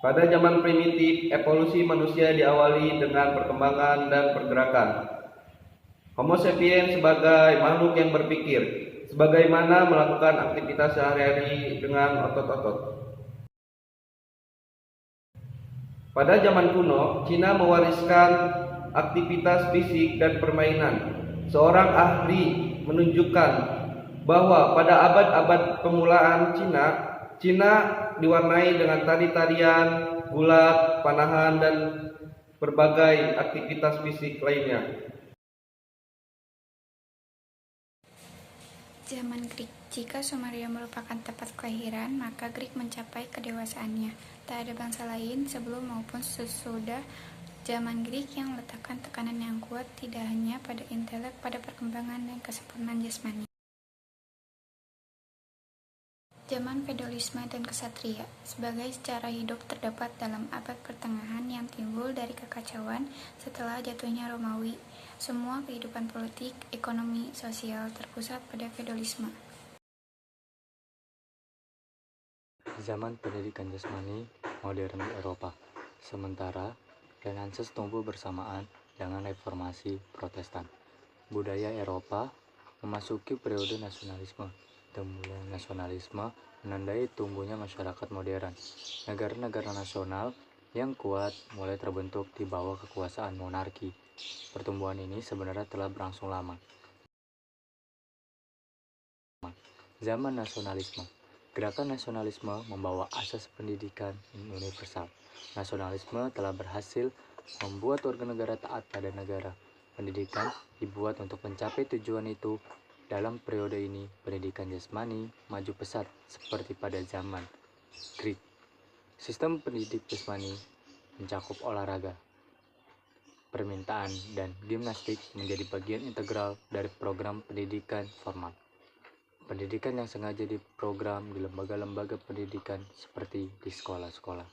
Pada zaman primitif, evolusi manusia diawali dengan perkembangan dan pergerakan. Homo sapiens sebagai makhluk yang berpikir, sebagaimana melakukan aktivitas sehari-hari dengan otot-otot. Pada zaman kuno, Cina mewariskan aktivitas fisik dan permainan. Seorang ahli menunjukkan bahwa pada abad-abad permulaan Cina diwarnai dengan tari-tarian, gulat, panahan, dan berbagai aktivitas fisik lainnya. Zaman Greek. Jika Sumeria merupakan tempat kelahiran, maka Greek mencapai kedewasaannya. Tak ada bangsa lain sebelum maupun sesudah zaman Greek yang meletakkan tekanan yang kuat tidak hanya pada intelek, pada perkembangan dan kesempurnaan jasmani. Zaman feodalisme dan kesatria. Sebagai secara hidup terdapat dalam abad pertengahan yang timbul dari kekacauan setelah jatuhnya Romawi. Semua kehidupan politik, ekonomi, sosial terpusat pada feodalisme. Zaman pendidikan jasmani modern di Eropa. Sementara Renaissance tumbuh bersamaan dengan reformasi Protestan. Budaya Eropa memasuki periode nasionalisme. Timbulnya nasionalisme menandai tumbuhnya masyarakat modern. Negara-negara nasional yang kuat mulai terbentuk di bawah kekuasaan monarki. Pertumbuhan ini sebenarnya telah berlangsung lama. Zaman nasionalisme. Gerakan nasionalisme membawa asas pendidikan universal. Nasionalisme telah berhasil membuat warga negara taat pada negara. Pendidikan dibuat untuk mencapai tujuan itu. Dalam periode ini, pendidikan jasmani maju pesat seperti pada zaman Greek. Sistem pendidik jasmani mencakup olahraga, permintaan, dan gimnastik menjadi bagian integral dari program pendidikan formal. Pendidikan yang sengaja diprogram di lembaga-lembaga pendidikan seperti di sekolah-sekolah.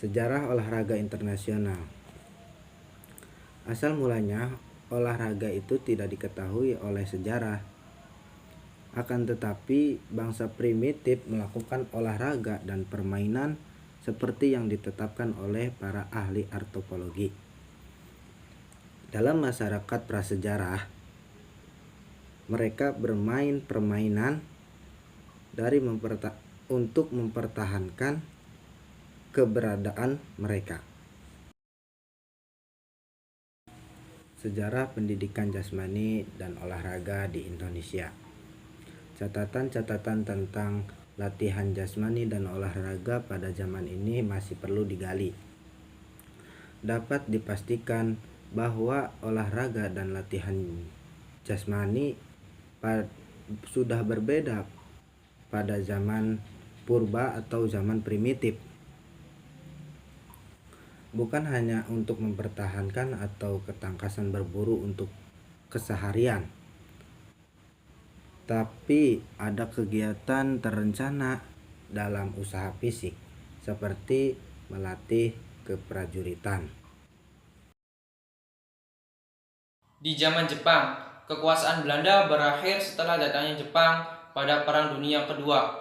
Sejarah olahraga internasional. Asal mulanya, olahraga itu tidak diketahui oleh sejarah. Akan tetapi, bangsa primitif melakukan olahraga dan permainan seperti yang ditetapkan oleh para ahli antropologi. Dalam masyarakat prasejarah, mereka bermain permainan untuk mempertahankan keberadaan mereka. Sejarah pendidikan jasmani dan olahraga di Indonesia. Catatan-catatan tentang latihan jasmani dan olahraga pada zaman ini masih perlu digali. Dapat dipastikan bahwa olahraga dan latihan jasmani sudah berbeda pada zaman purba atau zaman primitif. Bukan hanya untuk mempertahankan atau ketangkasan berburu untuk keseharian, tapi ada kegiatan terencana dalam usaha fisik seperti melatih keprajuritan. Di zaman Jepang, kekuasaan Belanda berakhir setelah datangnya Jepang pada Perang Dunia Kedua.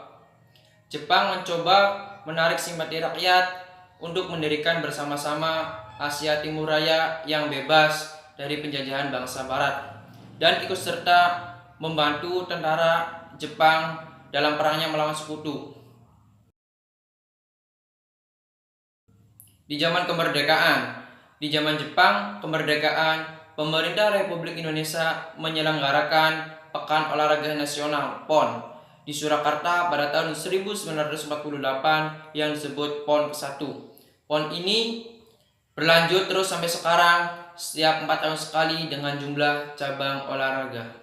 Jepang mencoba menarik simpati rakyat untuk mendirikan bersama-sama Asia Timur Raya yang bebas dari penjajahan bangsa Barat dan ikut serta membantu tentara Jepang dalam perangnya melawan Sekutu. Di zaman kemerdekaan, di zaman Jepang kemerdekaan, pemerintah Republik Indonesia menyelenggarakan Pekan Olahraga Nasional (PON) di Surakarta pada tahun 1948 yang disebut PON ke-1. PON ini berlanjut terus sampai sekarang, setiap 4 tahun sekali dengan jumlah cabang olahraga.